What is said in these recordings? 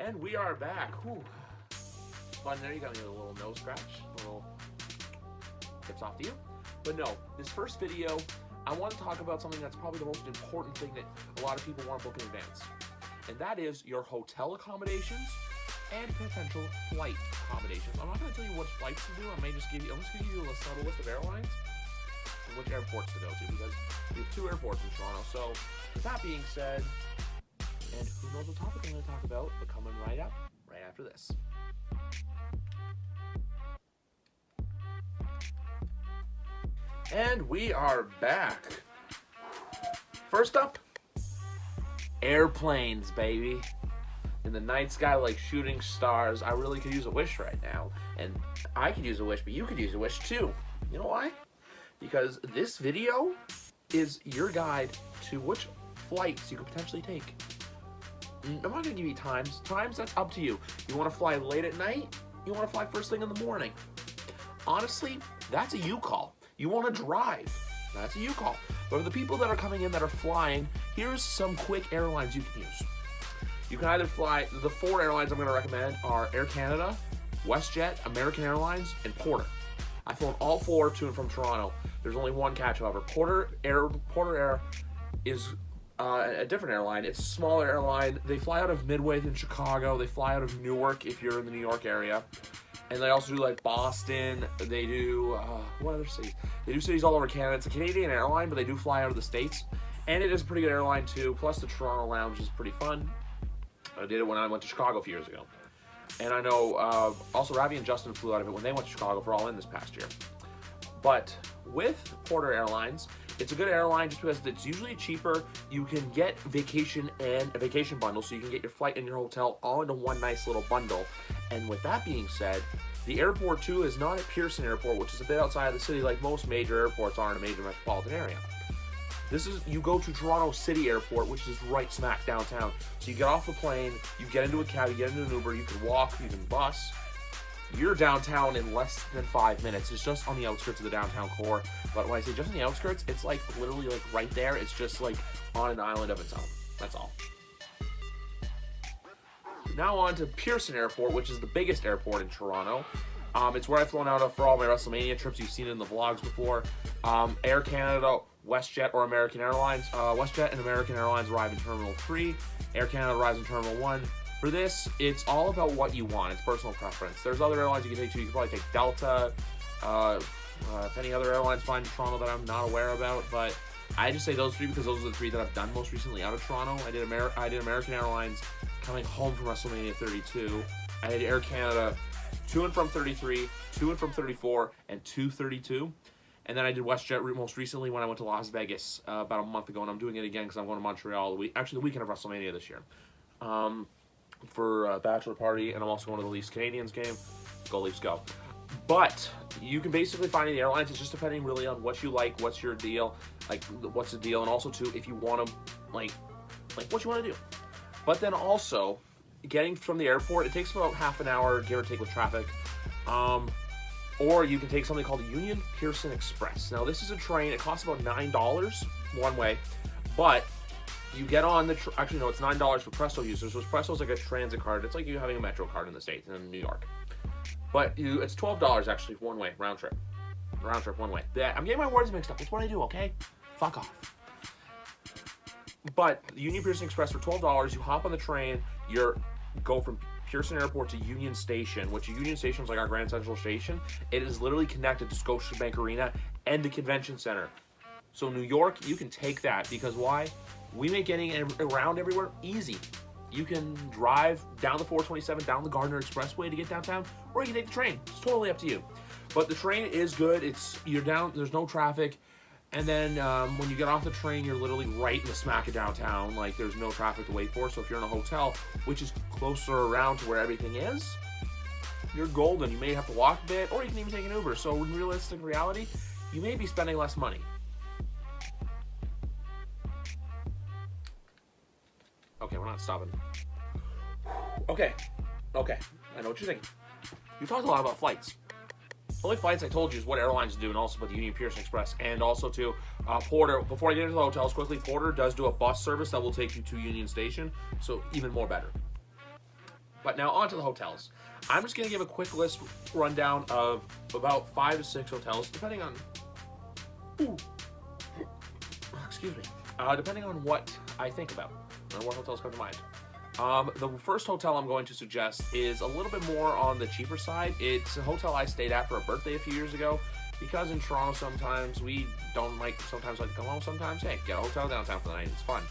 And we are back. Whew. Fun there, you got me a little nose scratch, a little tips off to you. But no, this first video, I want to talk about something that's probably the most important thing that a lot of people want to book in advance. And that is your hotel accommodations and potential flight accommodations. I'm not going to tell you what flights to do. I'm just going to give you a subtle list of airlines and which airports to go to, because we have 2 airports in Toronto. So with that being said, and who knows what topic I'm going to talk about, but coming right up, right after this. And we are back. First up, airplanes, baby. In the night sky like shooting stars. I really could use a wish right now. And I could use a wish, but you could use a wish too. You know why? Because this video is your guide to which flights you could potentially take. I'm not going to give you times. Times, that's up to you. You want to fly late at night? You want to fly first thing in the morning? Honestly, that's a you call. You want to drive? That's a you call. But for the people that are coming in that are flying, here's some quick airlines you can use. You can either fly, the 4 airlines I'm going to recommend are Air Canada, WestJet, American Airlines, and Porter. I've flown all 4 to and from Toronto. There's only one catch, however. Porter Air is a different airline. It's a smaller airline. They fly out of Midway in Chicago. They fly out of Newark if you're in the New York area. And they also do like Boston. They do, what other cities? They do cities all over Canada. It's a Canadian airline, but they do fly out of the States. And it is a pretty good airline too. Plus the Toronto lounge is pretty fun. I did it when I went to Chicago a few years ago. And I know also Ravi and Justin flew out of it when they went to Chicago for All In this past year. But with Porter Airlines, it's a good airline just because it's usually cheaper. You can get vacation and a vacation bundle, so you can get your flight and your hotel all into one nice little bundle. And with that being said, the airport too is not at Pearson Airport, which is a bit outside of the city like most major airports are in a major metropolitan area. You go to Toronto City Airport, which is right smack downtown. So you get off the plane, you get into a cab, you get into an Uber, you can walk, you can bus. You're downtown in less than 5 minutes. It's just on the outskirts of the downtown core. But when I say just on the outskirts, it's like literally like right there. It's just like on an island of its own. That's all. Now on to Pearson Airport, which is the biggest airport in Toronto. It's where I've flown out of for all my WrestleMania trips. You've seen it in the vlogs before. Air Canada, WestJet, or American Airlines. WestJet and American Airlines arrive in Terminal 3. Air Canada arrives in Terminal 1. For this, it's all about what you want. It's personal preference. There's other airlines you can take too. You can probably take Delta. If any other airlines fly in Toronto that I'm not aware about, but I just say those 3 because those are the 3 that I've done most recently out of Toronto. I did American Airlines coming home from WrestleMania 32. I did Air Canada to and from 33, to and from 34, and to 32. And then I did WestJet most recently when I went to Las Vegas about a month ago, and I'm doing it again because I'm going to Montreal the weekend of WrestleMania this year. For a bachelor party, and I'm also going to the Leafs Canadians game. Go Leafs, go. But you can basically find the airlines. It's just depending really on what you like, what's your deal, like what's the deal, and also too if you want to like what you want to do. But then also getting from the airport, it takes about half an hour, give or take with traffic. Or you can take something called the Union Pearson Express. Now this is a train. It costs about $9 one way, but you get on the actually no, it's $9 for Presto users. So Presto's like a transit card. It's like you having a Metro card in the States and in New York. But it's $12 actually one way, round trip one way. Yeah, I'm getting my words mixed up. That's what I do, okay? Fuck off. But the Union Pearson Express for $12, you hop on the train, go from Pearson Airport to Union Station, which Union Station is like our Grand Central Station. It is literally connected to Scotiabank Arena and the Convention Center. So New York, you can take that because why? We make getting around everywhere easy. You can drive down the 427, down the Gardner Expressway to get downtown, or you can take the train. It's totally up to you. But the train is good. You're down. There's no traffic, and then when you get off the train, you're literally right in the smack of downtown. Like there's no traffic to wait for. So if you're in a hotel, which is closer around to where everything is, you're golden. You may have to walk a bit, or you can even take an Uber. So in realistic reality, you may be spending less money. Okay, we're not stopping. Okay. I know what you're thinking. You talked a lot about flights. The only flights I told you is what airlines do, and also about the Union Pearson Express, and also to Porter. Before I get into the hotels quickly, Porter does do a bus service that will take you to Union Station, so even more better. But now on to the hotels. I'm just going to give a quick list rundown of about 5 to 6 hotels, depending on... Ooh. Excuse me. Depending on what I think about and what hotels come to mind. The first hotel I'm going to suggest is a little bit more on the cheaper side. It's a hotel I stayed at for a birthday a few years ago, because in Toronto sometimes we don't sometimes like to come home, sometimes, hey, get a hotel downtown for the night, it's fun.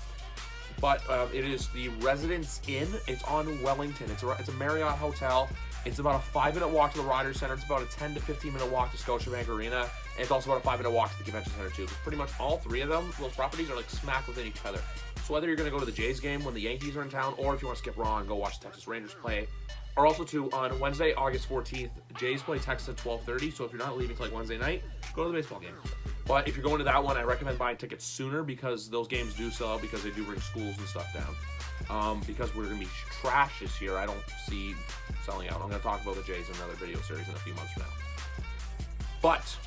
But it is the Residence Inn. It's on Wellington. It's a Marriott hotel. It's about a 5-minute walk to the Rogers Center. It's about a 10 to 15-minute walk to Scotiabank Arena. And it's also about a 5-minute walk to the Convention Center, too. Pretty much all 3 of them, those properties are like smack within each other. So whether you're going to go to the Jays game when the Yankees are in town, or if you want to skip Raw and go watch the Texas Rangers play, or also, too, on Wednesday, August 14th, Jays play Texas at 12:30. So if you're not leaving till like Wednesday night, go to the baseball game. But if you're going to that one, I recommend buying tickets sooner, because those games do sell out, because they do bring schools and stuff down. Because we're going to be trash this year, I don't see selling out. I'm going to talk about the Jays in another video series in a few months from now. But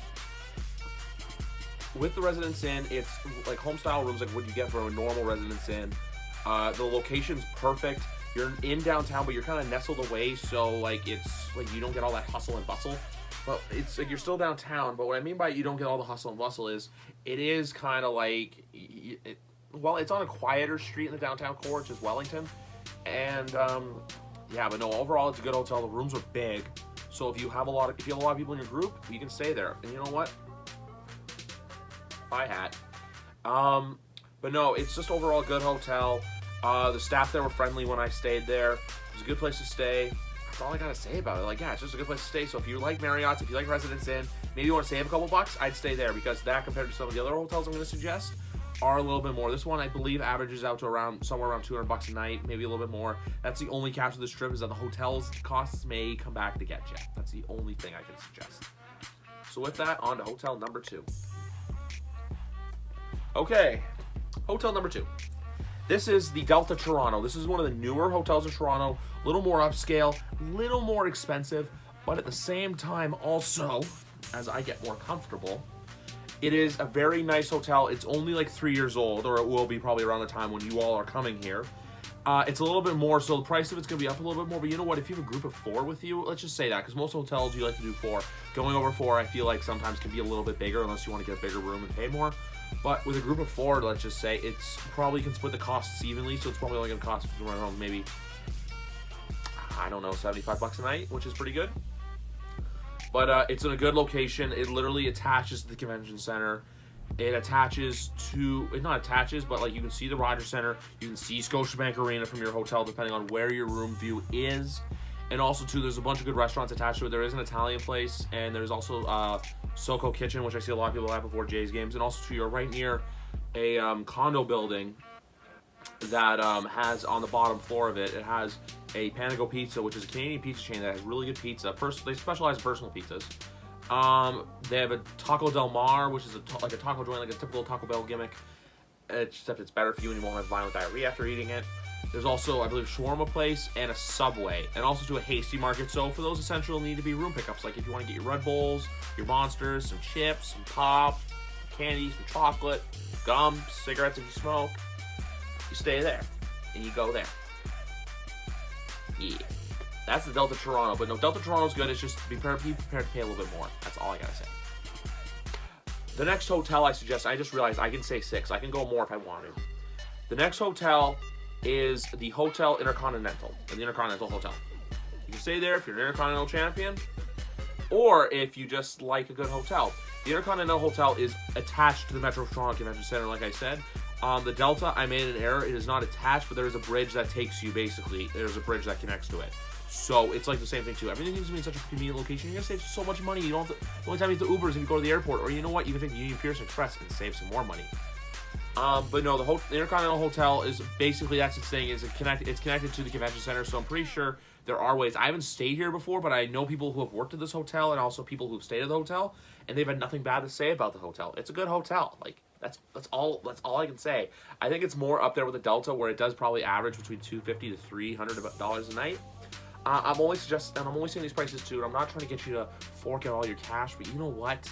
with the Residence Inn, it's like home-style rooms, like what you get from a normal Residence Inn. The location's perfect. You're in downtown, but you're kind of nestled away, so like it's like you don't get all that hustle and bustle. Well, it's like you're still downtown, but what I mean by you don't get all the hustle and bustle is it is kind of like, well, it's on a quieter street in the downtown core, which is Wellington, and yeah, but no, overall it's a good hotel. The rooms are big, so if you have a lot of people in your group, you can stay there. And you know what? Buy hat. But no, it's just overall a good hotel. The staff there were friendly when I stayed there. It was a good place to stay. That's all I gotta say about it. Like, yeah, it's just a good place to stay. So if you like Marriott's, if you like Residence Inn, maybe you want to save a couple bucks, I'd stay there, because that, compared to some of the other hotels I'm going to suggest, are a little bit more. This one, I believe, averages out to somewhere around $200 a night, maybe a little bit more. That's the only catch with this trip, is that the hotel's costs may come back to get you. That's the only thing I can suggest. So with that, on to hotel number 2. Okay, hotel number 2. This is the Delta Toronto. This is one of the newer hotels in Toronto, a little more upscale, a little more expensive, but at the same time also, as I get more comfortable, it is a very nice hotel. It's only like 3 years old, or it will be probably around the time when you all are coming here. It's a little bit more, so the price of it's going to be up a little bit more, but you know what, if you have a group of 4 with you, let's just say that, because most hotels you like to do 4. Going over 4, I feel like sometimes can be a little bit bigger, unless you want to get a bigger room and pay more. But with a group of 4, let's just say, it's probably can split the costs evenly, so it's probably only going to cost around maybe, I don't know, $75 a night, which is pretty good. But it's in a good location. It literally attaches to the convention center. It attaches to, it not attaches, but like you can see the Rogers Center. You can see Scotiabank Arena from your hotel, depending on where your room view is. And also, too, there's a bunch of good restaurants attached to it. There is an Italian place, and there's also Soko Kitchen, which I see a lot of people have before Jays games. And also, too, you're right near a condo building that has, on the bottom floor of it, it has a Panago Pizza, which is a Canadian pizza chain that has really good pizza. They specialize in personal pizzas. They have a Taco Del Mar, which is like a taco joint, like a typical Taco Bell gimmick, except it's better for you and you won't have violent diarrhea after eating it. There's also, I believe, shawarma place and a Subway, and also to a Hasty Market. So for those essential need to be room pickups, like if you want to get your Red Bulls, your Monsters, some chips, some pop, candy, some chocolate, gum, cigarettes if you smoke, you stay there and you go there. Yeah, that's the Delta Toronto. But no, Delta Toronto's good. It's just be prepared to pay a little bit more. That's all I gotta say. The next hotel I suggest, I just realized I can say 6. I can go more if I want to. The next hotel is the Hotel Intercontinental, the Intercontinental Hotel. You can stay there if you're an Intercontinental champion, or if you just like a good hotel. The Intercontinental Hotel is attached to the Metro Toronto Convention Center, like I said. The Delta, I made an error. It is not attached, but there is a bridge that takes you, basically. There's a bridge that connects to it. So it's like the same thing, too. Everything seems to be in such a convenient location. You're going to save so much money. You don't have to, the only time you have to Uber is if you go to the airport. Or you know what? You can take the Union Pierce Express and save some more money. But no, the Intercontinental Hotel is basically, that's its thing, is it's connected to the convention center, so I'm pretty sure there are ways. I haven't stayed here before, but I know people who have worked at this hotel and also people who've stayed at the hotel, and they've had nothing bad to say about the hotel. It's a good hotel. Like, that's all I can say. I think it's more up there with the Delta, where it does probably average between $250 to $300 a night. I'm only saying these prices too, and I'm not trying to get you to fork out all your cash, but you know what?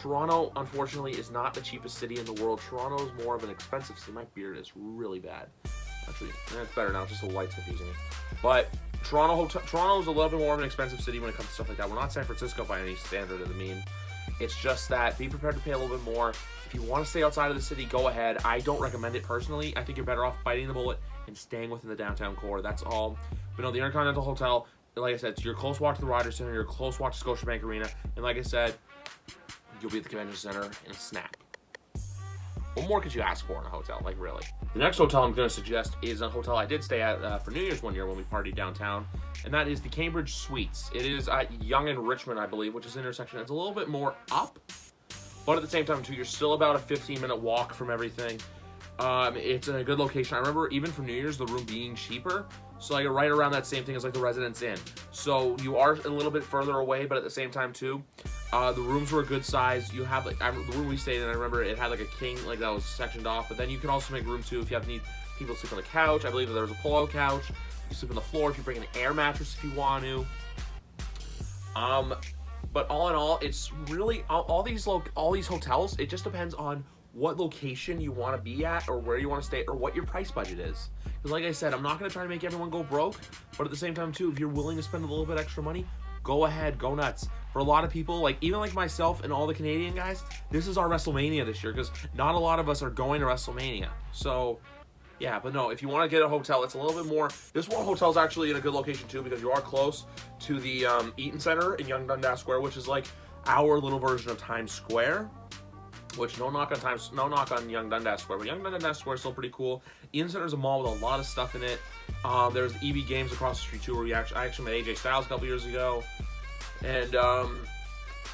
Toronto, unfortunately, is not the cheapest city in the world. Toronto is more of an expensive city. My beard is really bad. Actually, it's better now. Just the light's confusing me. But Toronto's a little bit more of an expensive city when it comes to stuff like that. We're not San Francisco by any standard of the mean. It's just that be prepared to pay a little bit more. If you want to stay outside of the city, go ahead. I don't recommend it personally. I think you're better off biting the bullet and staying within the downtown core. That's all. But no, the Intercontinental Hotel, like I said, it's your close walk to the Rogers Center, your close walk to Scotiabank Arena, and like I said, you'll be at the convention center in a snap. What more could you ask for in a hotel? Like, really? The next hotel I'm going to suggest is a hotel I did stay at for New Year's one year when we partied downtown, and that is the Cambridge Suites. It is at Yonge and Richmond, I believe, which is an intersection. It's a little bit more up, but at the same time, too, you're still about a 15-minute walk from everything. It's in a good location. I remember even for New Year's, the room being cheaper, so like right around that same thing as like the Residence Inn. So you are a little bit further away, but at the same time, too, the rooms were a good size. You have like the room we stayed in. I remember it had like a king like that was sectioned off. But then you can also make room too if you need people to sleep on the couch. I believe that there was a pull-out couch. You sleep on the floor if you bring an air mattress if you want to. But all in all, it's really all these hotels. It just depends on what location you want to be at, or where you want to stay, or what your price budget is. Because like I said, I'm not going to try to make everyone go broke. But at the same time too, if you're willing to spend a little bit extra money, go ahead, go nuts. For a lot of people, like even like myself and all the Canadian guys, this is our WrestleMania this year because not a lot of us are going to WrestleMania. So, yeah, but no, if you want to get a hotel, it's a little bit more. This one hotel is actually in a good location too because you are close to the Eaton Center in Yonge Dundas Square, which is like our little version of Times Square. Which no knock on Yonge Dundas Square, but Yonge Dundas Square is still pretty cool. Eaton Center is a mall with a lot of stuff in it. There's EB Games across the street too, where I actually met AJ Styles a couple years ago, and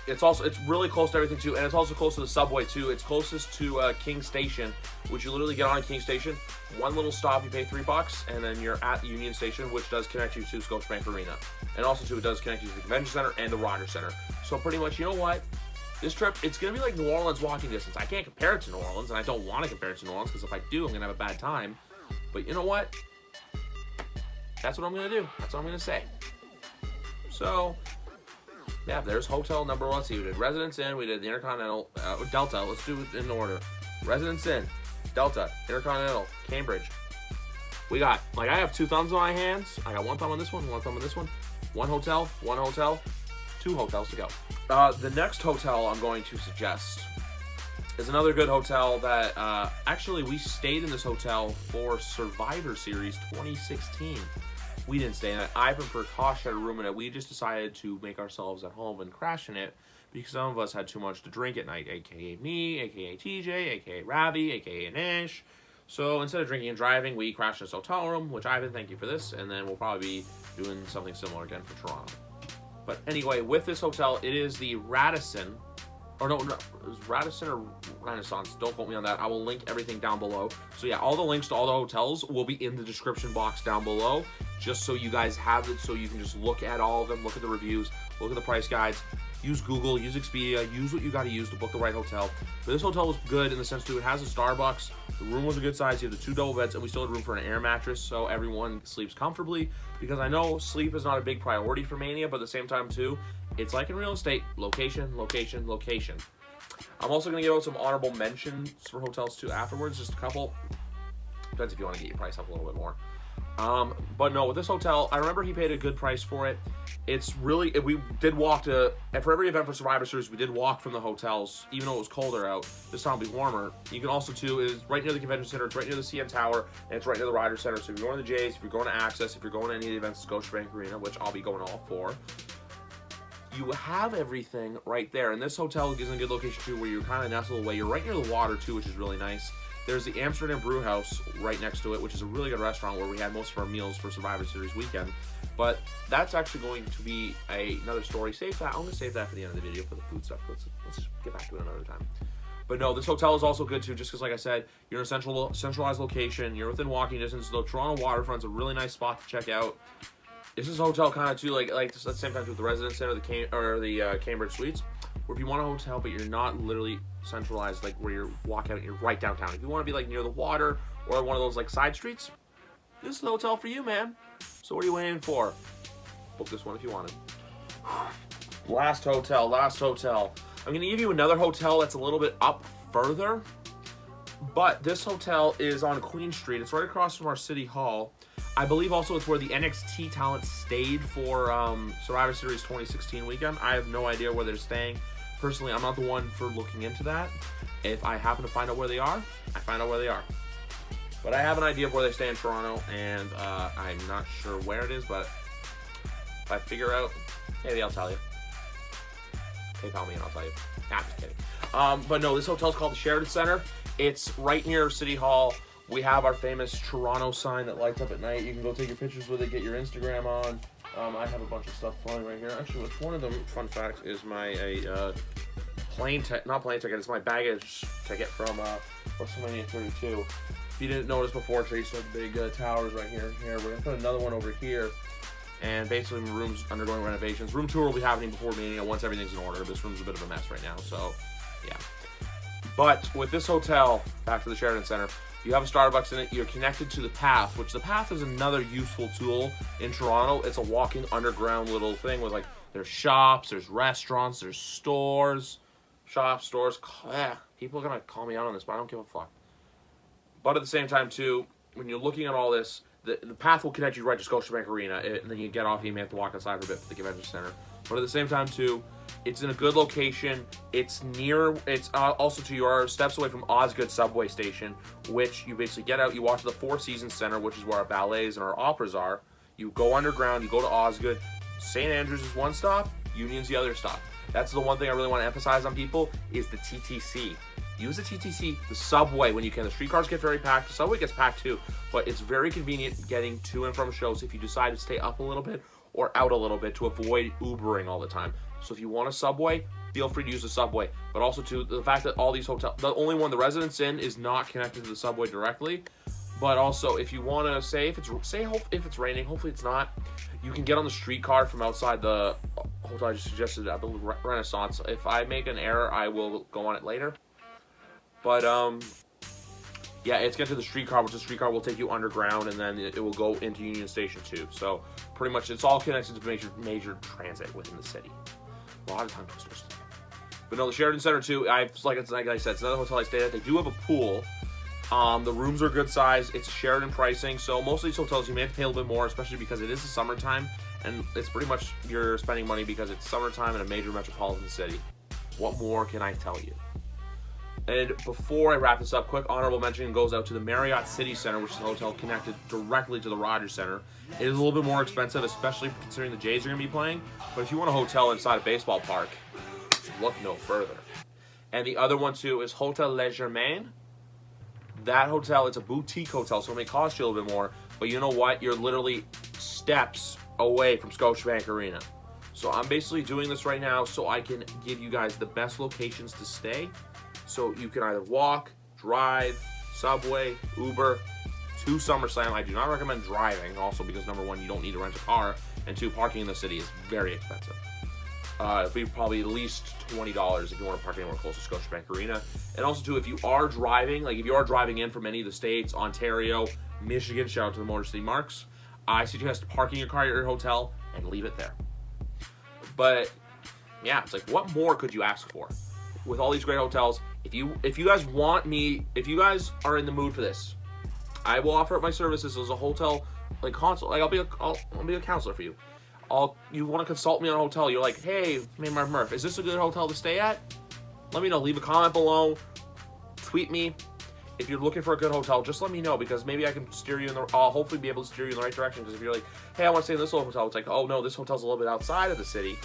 it's really close to everything too, and it's also close to the subway too. It's closest to King Station, which you literally get on King Station, one little stop, you pay $3, and then you're at Union Station, which does connect you to Scotiabank Arena, and also too it does connect you to the Convention Center and the Rogers Center. So pretty much, you know what? This trip, it's going to be like New Orleans walking distance. I can't compare it to New Orleans, and I don't want to compare it to New Orleans, because if I do, I'm going to have a bad time. But you know what? That's what I'm going to do. That's what I'm going to say. So, yeah, there's hotel number one. Let's see, we did Residence Inn, we did the Intercontinental, Delta. Let's do it in order. Residence Inn, Delta, Intercontinental, Cambridge. We got, like, I have 2 thumbs on my hands. I got 1 thumb on this one, 1 thumb on this one. 1 hotel, 2 hotels to go. The next hotel I'm going to suggest is another good hotel that actually we stayed in this hotel for Survivor Series 2016. We didn't stay in it. Ivan Prakash had a room in it. We just decided to make ourselves at home and crash in it because some of us had too much to drink at night, aka me, aka TJ, aka Ravi, aka Nish. So instead of drinking and driving, we crashed in this hotel room, which Ivan, thank you for this, and then we'll probably be doing something similar again for Toronto. But anyway, with this hotel, it is the Radisson. Or no, it was Radisson or Renaissance. Don't quote me on that. I will link everything down below. So yeah, all the links to all the hotels will be in the description box down below. Just so you guys have it, so you can just look at all of them, look at the reviews, look at the price guides. Use Google, use Expedia, use what you got to use to book the right hotel. But this hotel was good in the sense too, it has a Starbucks. The room was a good size. You have the 2 double beds, and we still had room for an air mattress, so everyone sleeps comfortably. Because I know sleep is not a big priority for Mania, but at the same time too, it's like in real estate: location, location, location. I'm also going to give out some honorable mentions for hotels too afterwards, just a couple. Depends if you want to get your price up a little bit more. But no, with this hotel, I remember he paid a good price for it. It's really, we did walk to, and for every event for Survivor Series, we did walk from the hotels, even though it was colder out. This time it'll be warmer. You can also, too, it is right near the Convention Center, it's right near the CN Tower, and it's right near the Rogers Center. So if you're going to the Jays, if you're going to Access, if you're going to any of the events at Scotiabank Arena, which I'll be going all for, you have everything right there. And this hotel is in a good location, too, where you're kind of nestled away. You're right near the water, too, which is really nice. There's the Amsterdam Brew House right next to it, which is a really good restaurant where we had most of our meals for Survivor Series weekend. But that's actually going to be another story. Save that. I'm going to save that for the end of the video for the food stuff. Let's get back to it another time. But no, this hotel is also good too, just because, like I said, you're in a centralized location. You're within walking distance. The Toronto waterfront's a really nice spot to check out. This is a hotel kind of too, like at the same time with the Residence Center, the Cambridge Suites, where if you want a hotel but you're not literally centralized, like where you walk out and you're right downtown. If you want to be like near the water or one of those like side streets, this is the hotel for you, man. So what are you waiting for? Book this one if you want it. Last hotel. I'm going to give you another hotel that's a little bit up further. But this hotel is on Queen Street. It's right across from our city hall. I believe also it's where the NXT talent stayed for Survivor Series 2016 weekend. I have no idea where they're staying. Personally, I'm not the one for looking into that. If I happen to find out where they are, I find out where they are. But I have an idea of where they stay in Toronto, and I'm not sure where it is, but if I figure out, maybe I'll tell you. PayPal me and I'll tell you. Nah, I'm just kidding. But no, this hotel's called the Sheraton Centre. It's right near City Hall. We have our famous Toronto sign that lights up at night. You can go take your pictures with it, get your Instagram on. I have a bunch of stuff flying right here. Actually, one of the fun facts is my not plane ticket, it's my baggage ticket from WrestleMania 32. If you didn't notice before, so you saw the big towers right here. We're going to put another one over here. And basically, the room's undergoing renovations. Room tour will be happening before Mania once everything's in order. This room's a bit of a mess right now, so yeah. But with this hotel, back to the Sheraton Centre, you have a Starbucks in it. You're connected to the Path, which the Path is another useful tool in Toronto. It's a walking underground little thing with, like, there's shops, there's restaurants, there's stores, shops, stores. People are going to call me out on this, but I don't give a fuck. But at the same time, too, when you're looking at all this, the Path will connect you right to Scotiabank Arena, and then you get off, you may have to walk outside for a bit for the convention center. But at the same time, too, it's in a good location. It's also to your steps away from Osgood subway station, which you basically get out, you walk to the Four Seasons Center, which is where our ballets and our operas are. You go underground, you go to Osgood. St. Andrews is one stop, Union's the other stop. That's the one thing I really want to emphasize on people, is the TTC. Use the TTC, the subway when you can. The streetcars get very packed. The subway gets packed too, but it's very convenient getting to and from shows if you decide to stay up a little bit or out a little bit to avoid Ubering all the time. So if you want a subway, feel free to use the subway. But also too, the fact that all these hotels, the only one the Residence Inn is not connected to the subway directly. But also, if you want to say if it's raining, hopefully it's not, you can get on the streetcar from outside the hotel I just suggested, I believe Renaissance. If I make an error, I will go on it later. But, yeah, it's get to the streetcar, which the streetcar will take you underground, and then it will go into Union Station, too. So, pretty much, it's all connected to major transit within the city. A lot of tongue twisters. But no, the Sheraton Centre, too, like I said, it's another hotel I stayed at. They do have a pool. The rooms are good size. It's Sheraton pricing. So, most of these hotels, you may have to pay a little bit more, especially because it is the summertime. And it's pretty much you're spending money because it's summertime in a major metropolitan city. What more can I tell you? And before I wrap this up, quick honorable mention goes out to the Marriott City Center, which is a hotel connected directly to the Rogers Center. It is a little bit more expensive, especially considering the Jays are going to be playing. But if you want a hotel inside a baseball park, look no further. And the other one, too, is Hotel Le Germain. That hotel, it's a boutique hotel, so it may cost you a little bit more. But you know what? You're literally steps away from Scotiabank Arena. So I'm basically doing this right now so I can give you guys the best locations to stay. So you can either walk, drive, subway, Uber to SummerSlam. I do not recommend driving, also because number one, you don't need to rent a car, and two, parking in the city is very expensive. It'll be probably at least $20 if you want to park anywhere close to Scotiabank Arena. And also too, if you are driving, like if you are driving in from any of the states, Ontario, Michigan, shout out to the Motor City Marks, I suggest parking your car at your hotel and leave it there. But yeah, it's like, what more could you ask for? With all these great hotels, if you guys want me, if you guys are in the mood for this, I will offer up my services as a hotel like consult. Like I'll be a counselor for you. You want to consult me on a hotel? You're like, hey, me Murph, is this a good hotel to stay at? Let me know. Leave a comment below. Tweet me if you're looking for a good hotel. Just let me know because maybe I can steer you I'll hopefully be able to steer you in the right direction. Because if you're like, hey, I want to stay in this little hotel, it's like, oh no, this hotel's a little bit outside of the city.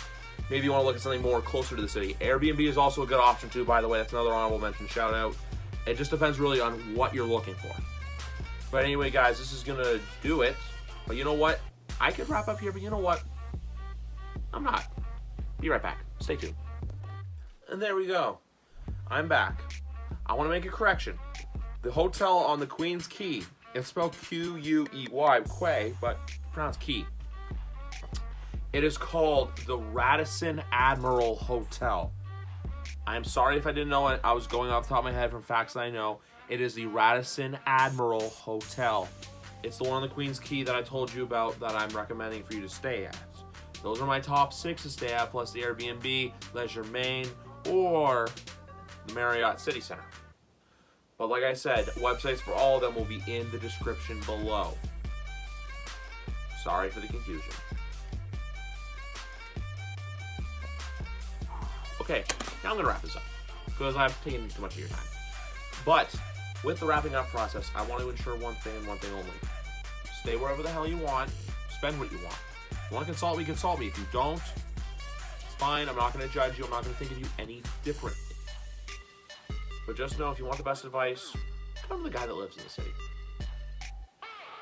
Maybe you want to look at something more closer to the city. Airbnb is also a good option too, by the way. That's another honorable mention. Shout out. It just depends really on what you're looking for. But anyway, guys, this is going to do it. But you know what? I could wrap up here, but you know what? I'm not. Be right back. Stay tuned. And there we go. I'm back. I want to make a correction. The hotel on the Queen's Quay, it's spelled Q-U-E-Y, Quay, but pronounced Key. It is called the Radisson Admiral Hotel. I am sorry if I didn't know it. I was going off the top of my head from facts that I know. It is the Radisson Admiral Hotel. It's the one on the Queen's Quay that I told you about that I'm recommending for you to stay at. Those are my top 6 to stay at, plus the Airbnb, Le Germain, or the Marriott City Center. But like I said, websites for all of them will be in the description below. Sorry for the confusion. Okay, now I'm going to wrap this up because I've taken too much of your time. But with the wrapping up process, I want to ensure one thing and one thing only. Stay wherever the hell you want. Spend what you want. If you want to consult me, consult me. If you don't, it's fine. I'm not going to judge you. I'm not going to think of you any differently. But just know, if you want the best advice, come to the guy that lives in the city.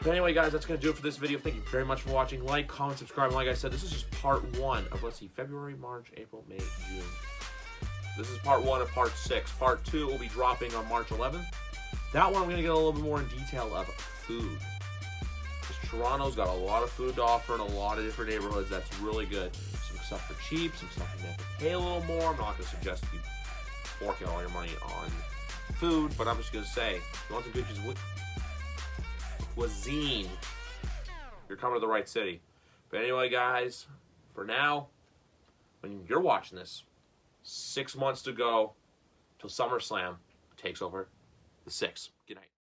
But anyway, guys, that's going to do it for this video. Thank you very much for watching. Like, comment, subscribe. And like I said, this is just part 1 of, let's see, February, March, April, May, June. This is part 1 of part 6. Part 2 will be dropping on March 11th. That one, I'm going to get a little bit more in detail of food. Because Toronto's got a lot of food to offer in a lot of different neighborhoods. That's really good. Some stuff for cheap, some stuff you have to pay a little more. I'm not going to suggest you forking all your money on food, but I'm just going to say, if you want some good cuisine, you're coming to the right city. But anyway, guys, for now, when you're watching this, 6 months to go till SummerSlam takes over the 6. Good night.